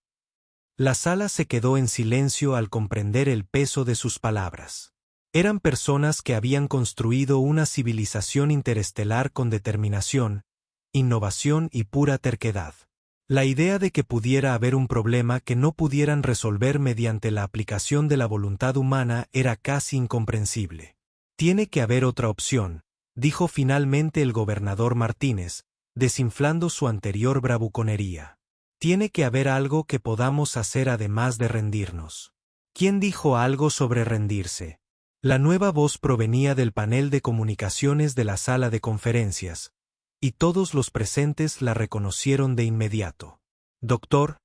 La sala se quedó en silencio al comprender el peso de sus palabras. Eran personas que habían construido una civilización interestelar con determinación, innovación y pura terquedad. La idea de que pudiera haber un problema que no pudieran resolver mediante la aplicación de la voluntad humana era casi incomprensible. Tiene que haber otra opción, dijo finalmente el gobernador Martínez, desinflando su anterior bravuconería. Tiene que haber algo que podamos hacer además de rendirnos. ¿Quién dijo algo sobre rendirse? La nueva voz provenía del panel de comunicaciones de la sala de conferencias, y todos los presentes la reconocieron de inmediato. Doctor,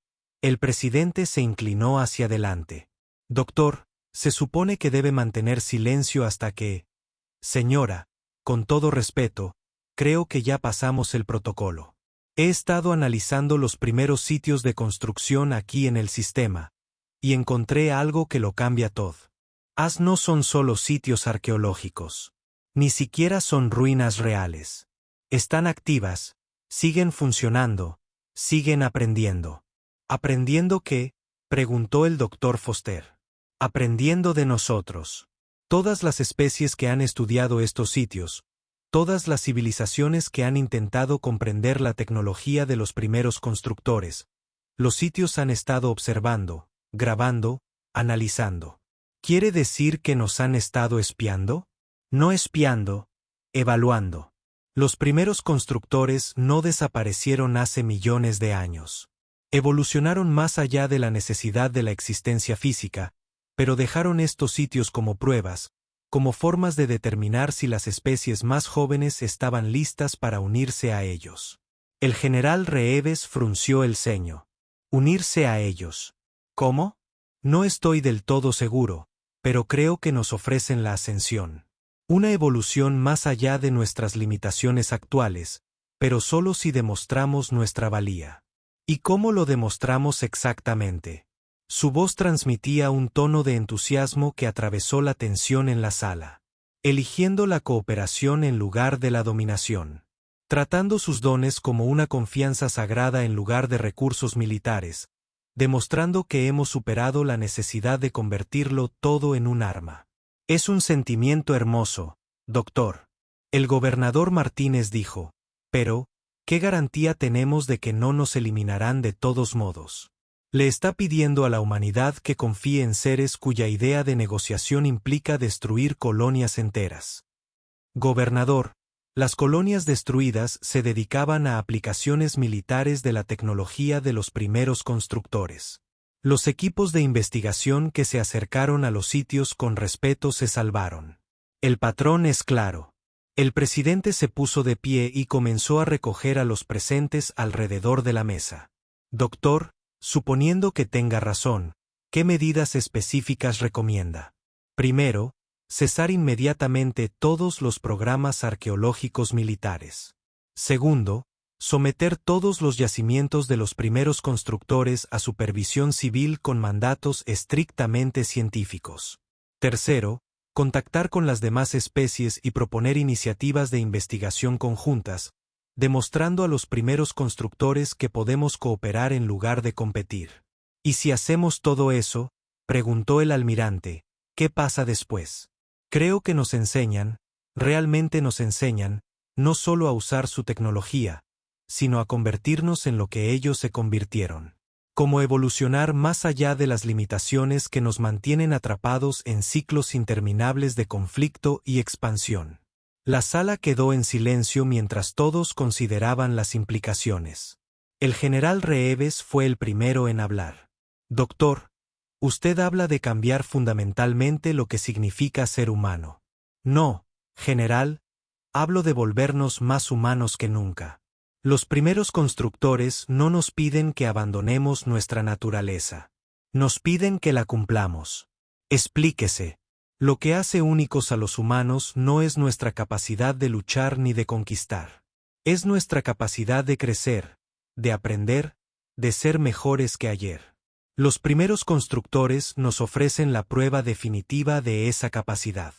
el presidente se inclinó hacia adelante. Doctor, se supone que debe mantener silencio hasta que... Señora, con todo respeto, creo que ya pasamos el protocolo. He estado analizando los primeros sitios de construcción aquí en el sistema, y encontré algo que lo cambia todo. No son solo sitios arqueológicos. Ni siquiera son ruinas reales. Están activas, siguen funcionando, siguen aprendiendo. ¿Aprendiendo qué?, preguntó el doctor Foster. Aprendiendo de nosotros. Todas las especies que han estudiado estos sitios, todas las civilizaciones que han intentado comprender la tecnología de los primeros constructores, los sitios han estado observando, grabando, analizando. ¿Quiere decir que nos han estado espiando? No espiando, evaluando. Los primeros constructores no desaparecieron hace millones de años. Evolucionaron más allá de la necesidad de la existencia física, pero dejaron estos sitios como pruebas, como formas de determinar si las especies más jóvenes estaban listas para unirse a ellos. El general Reeves frunció el ceño. ¿Unirse a ellos? ¿Cómo? No estoy del todo seguro, pero creo que nos ofrecen la ascensión. Una evolución más allá de nuestras limitaciones actuales, pero solo si demostramos nuestra valía. ¿Y cómo lo demostramos exactamente? Su voz transmitía un tono de entusiasmo que atravesó la tensión en la sala. Eligiendo la cooperación en lugar de la dominación. Tratando sus dones como una confianza sagrada en lugar de recursos militares, demostrando que hemos superado la necesidad de convertirlo todo en un arma. Es un sentimiento hermoso, doctor. El gobernador Martínez dijo, pero, ¿qué garantía tenemos de que no nos eliminarán de todos modos? Le está pidiendo a la humanidad que confíe en seres cuya idea de negociación implica destruir colonias enteras. Gobernador, las colonias destruidas se dedicaban a aplicaciones militares de la tecnología de los primeros constructores. Los equipos de investigación que se acercaron a los sitios con respeto se salvaron. El patrón es claro. El presidente se puso de pie y comenzó a recoger a los presentes alrededor de la mesa. Doctor, suponiendo que tenga razón, ¿qué medidas específicas recomienda? Primero, cesar inmediatamente todos los programas arqueológicos militares. Segundo, someter todos los yacimientos de los primeros constructores a supervisión civil con mandatos estrictamente científicos. Tercero, contactar con las demás especies y proponer iniciativas de investigación conjuntas, demostrando a los primeros constructores que podemos cooperar en lugar de competir. ¿Y si hacemos todo eso?, preguntó el almirante, ¿qué pasa después? Creo que nos enseñan, realmente nos enseñan, no solo a usar su tecnología, sino a convertirnos en lo que ellos se convirtieron. Cómo evolucionar más allá de las limitaciones que nos mantienen atrapados en ciclos interminables de conflicto y expansión. La sala quedó en silencio mientras todos consideraban las implicaciones. El general Reeves fue el primero en hablar. Doctor, usted habla de cambiar fundamentalmente lo que significa ser humano. No, general, hablo de volvernos más humanos que nunca. Los primeros constructores no nos piden que abandonemos nuestra naturaleza. Nos piden que la cumplamos. Explíquese. Lo que hace únicos a los humanos no es nuestra capacidad de luchar ni de conquistar. Es nuestra capacidad de crecer, de aprender, de ser mejores que ayer. Los primeros constructores nos ofrecen la prueba definitiva de esa capacidad.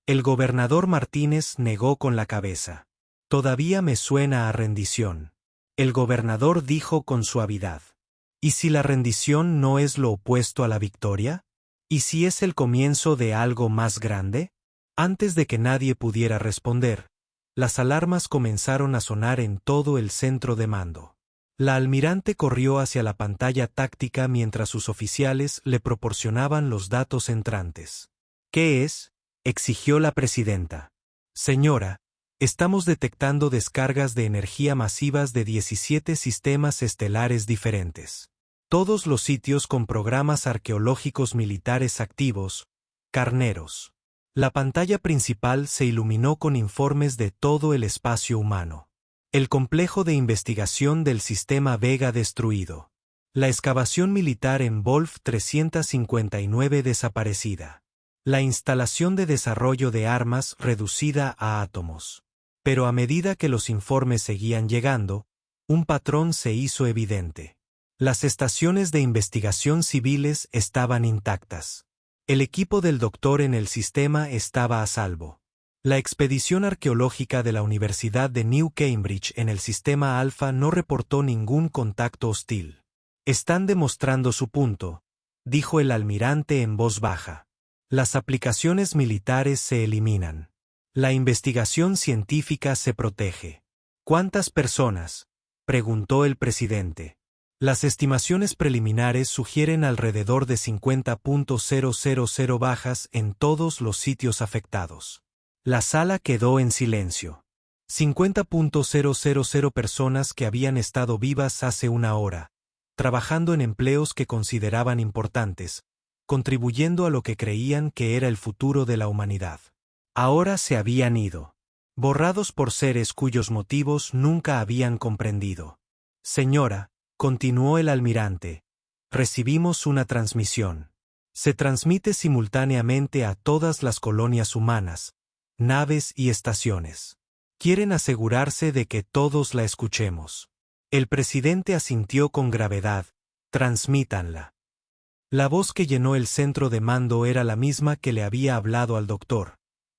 El gobernador Martínez negó con la cabeza. Todavía me suena a rendición. El gobernador dijo con suavidad. ¿Y si la rendición no es lo opuesto a la victoria? ¿Y si es el comienzo de algo más grande? Antes de que nadie pudiera responder, las alarmas comenzaron a sonar en todo el centro de mando. La almirante corrió hacia la pantalla táctica mientras sus oficiales le proporcionaban los datos entrantes. ¿Qué es?, exigió la presidenta. Señora, estamos detectando descargas de energía masivas de 17 sistemas estelares diferentes. Todos los sitios con programas arqueológicos militares activos, carneros. La pantalla principal se iluminó con informes de todo el espacio humano. El complejo de investigación del sistema Vega destruido. La excavación militar en Wolf 359 desaparecida. La instalación de desarrollo de armas reducida a átomos. Pero a medida que los informes seguían llegando, un patrón se hizo evidente. Las estaciones de investigación civiles estaban intactas. El equipo del doctor en el sistema estaba a salvo. La expedición arqueológica de la Universidad de New Cambridge en el sistema Alpha no reportó ningún contacto hostil. Están demostrando su punto, dijo el almirante en voz baja. Las aplicaciones militares se eliminan. La investigación científica se protege. ¿Cuántas personas?, preguntó el presidente. Las estimaciones preliminares sugieren alrededor de 50.000 bajas en todos los sitios afectados. La sala quedó en silencio. 50.000 personas que habían estado vivas hace una hora, trabajando en empleos que consideraban importantes, contribuyendo a lo que creían que era el futuro de la humanidad. Ahora se habían ido, borrados por seres cuyos motivos nunca habían comprendido. Señora, continuó el almirante, recibimos una transmisión. Se transmite simultáneamente a todas las colonias humanas, naves y estaciones. Quieren asegurarse de que todos la escuchemos. El presidente asintió con gravedad. Transmítanla. La voz que llenó el centro de mando era la misma que le había hablado al doctor,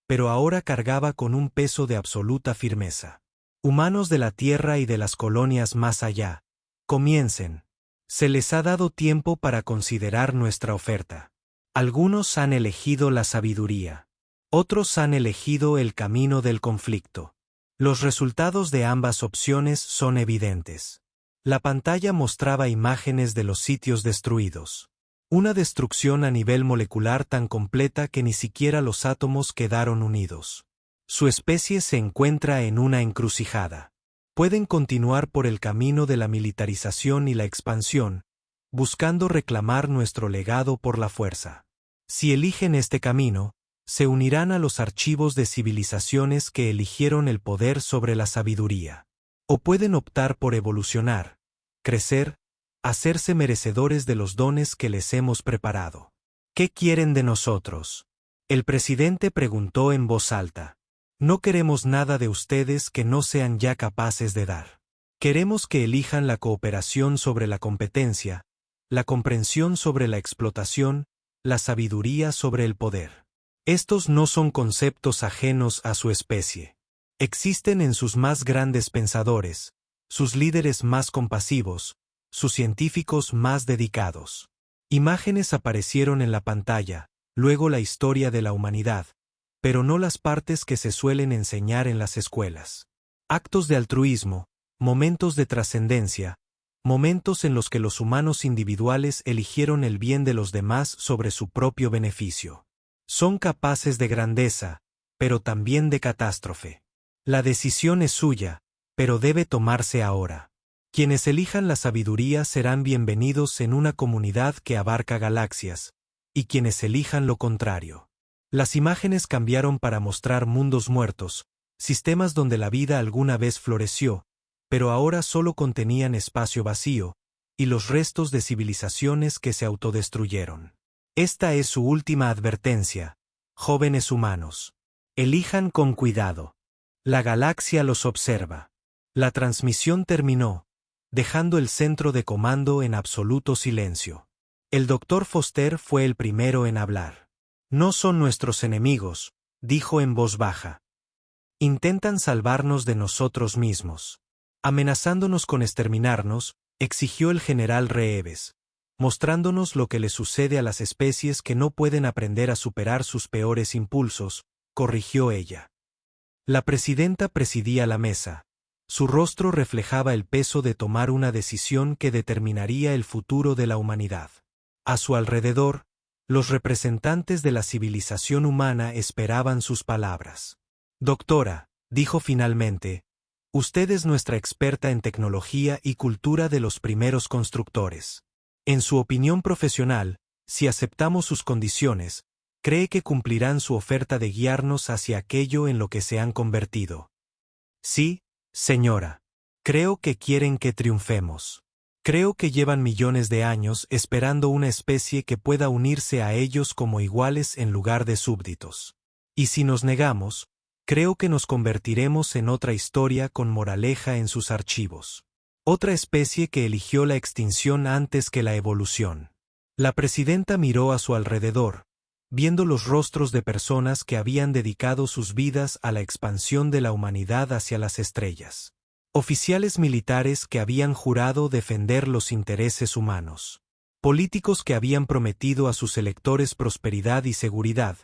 pero ahora cargaba con un peso de absoluta firmeza. Humanos de la Tierra y de las colonias más allá, comiencen. Se les ha dado tiempo para considerar nuestra oferta. Algunos han elegido la sabiduría. Otros han elegido el camino del conflicto. Los resultados de ambas opciones son evidentes. La pantalla mostraba imágenes de los sitios destruidos. Una destrucción a nivel molecular tan completa que ni siquiera los átomos quedaron unidos. Su especie se encuentra en una encrucijada. Pueden continuar por el camino de la militarización y la expansión, buscando reclamar nuestro legado por la fuerza. Si eligen este camino, se unirán a los archivos de civilizaciones que eligieron el poder sobre la sabiduría. O pueden optar por evolucionar, crecer, hacerse merecedores de los dones que les hemos preparado. ¿Qué quieren de nosotros?, el presidente preguntó en voz alta. No queremos nada de ustedes que no sean ya capaces de dar. Queremos que elijan la cooperación sobre la competencia, la comprensión sobre la explotación, la sabiduría sobre el poder. Estos no son conceptos ajenos a su especie. Existen en sus más grandes pensadores, sus líderes más compasivos, sus científicos más dedicados. Imágenes aparecieron en la pantalla, luego la historia de la humanidad, pero no las partes que se suelen enseñar en las escuelas. Actos de altruismo, momentos de trascendencia, momentos en los que los humanos individuales eligieron el bien de los demás sobre su propio beneficio. Son capaces de grandeza, pero también de catástrofe. La decisión es suya, pero debe tomarse ahora. Quienes elijan la sabiduría serán bienvenidos en una comunidad que abarca galaxias, y quienes elijan lo contrario. Las imágenes cambiaron para mostrar mundos muertos, sistemas donde la vida alguna vez floreció, pero ahora solo contenían espacio vacío, y los restos de civilizaciones que se autodestruyeron. Esta es su última advertencia, jóvenes humanos. Elijan con cuidado. La galaxia los observa. La transmisión terminó, dejando el centro de comando en absoluto silencio. El doctor Foster fue el primero en hablar. No son nuestros enemigos, dijo en voz baja. Intentan salvarnos de nosotros mismos. Amenazándonos con exterminarnos, exigió el general Reeves, mostrándonos lo que le sucede a las especies que no pueden aprender a superar sus peores impulsos, corrigió ella. La presidenta presidía la mesa. Su rostro reflejaba el peso de tomar una decisión que determinaría el futuro de la humanidad. A su alrededor, los representantes de la civilización humana esperaban sus palabras. Doctora, dijo finalmente, usted es nuestra experta en tecnología y cultura de los primeros constructores. En su opinión profesional, si aceptamos sus condiciones, ¿cree que cumplirán su oferta de guiarnos hacia aquello en lo que se han convertido? Sí, señora. Creo que quieren que triunfemos. Creo que llevan millones de años esperando una especie que pueda unirse a ellos como iguales en lugar de súbditos. Y si nos negamos, creo que nos convertiremos en otra historia con moraleja en sus archivos. Otra especie que eligió la extinción antes que la evolución. La presidenta miró a su alrededor, viendo los rostros de personas que habían dedicado sus vidas a la expansión de la humanidad hacia las estrellas. Oficiales militares que habían jurado defender los intereses humanos. Políticos que habían prometido a sus electores prosperidad y seguridad.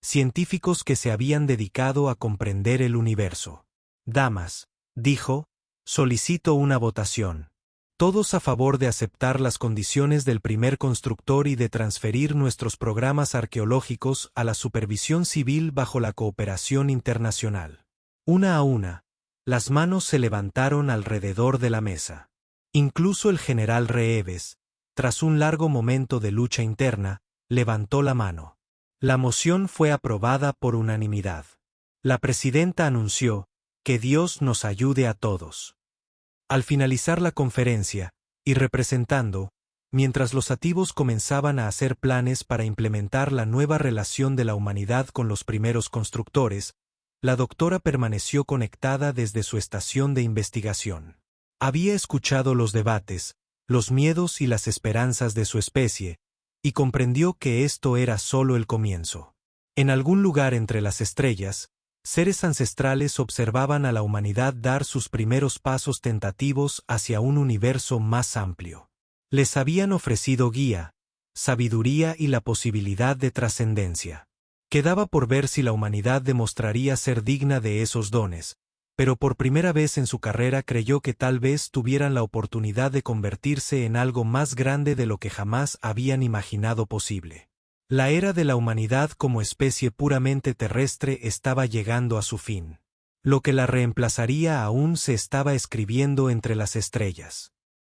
Científicos que se habían dedicado a comprender el universo. Damas, dijo, solicito una votación. Todos a favor de aceptar las condiciones del primer constructor y de transferir nuestros programas arqueológicos a la supervisión civil bajo la cooperación internacional. Una a una, las manos se levantaron alrededor de la mesa. Incluso el general Reeves, tras un largo momento de lucha interna, levantó la mano. La moción fue aprobada por unanimidad. La presidenta anunció, que Dios nos ayude a todos. Al finalizar la conferencia, y representando, mientras los ativos comenzaban a hacer planes para implementar la nueva relación de la humanidad con los primeros constructores, la doctora permaneció conectada desde su estación de investigación. Había escuchado los debates, los miedos y las esperanzas de su especie, y comprendió que esto era solo el comienzo. En algún lugar entre las estrellas, seres ancestrales observaban a la humanidad dar sus primeros pasos tentativos hacia un universo más amplio. Les habían ofrecido guía, sabiduría y la posibilidad de trascendencia. Quedaba por ver si la humanidad demostraría ser digna de esos dones, pero por primera vez en su carrera creyó que tal vez tuvieran la oportunidad de convertirse en algo más grande de lo que jamás habían imaginado posible. La era de la humanidad como especie puramente terrestre estaba llegando a su fin. Lo que la reemplazaría aún se estaba escribiendo entre las estrellas.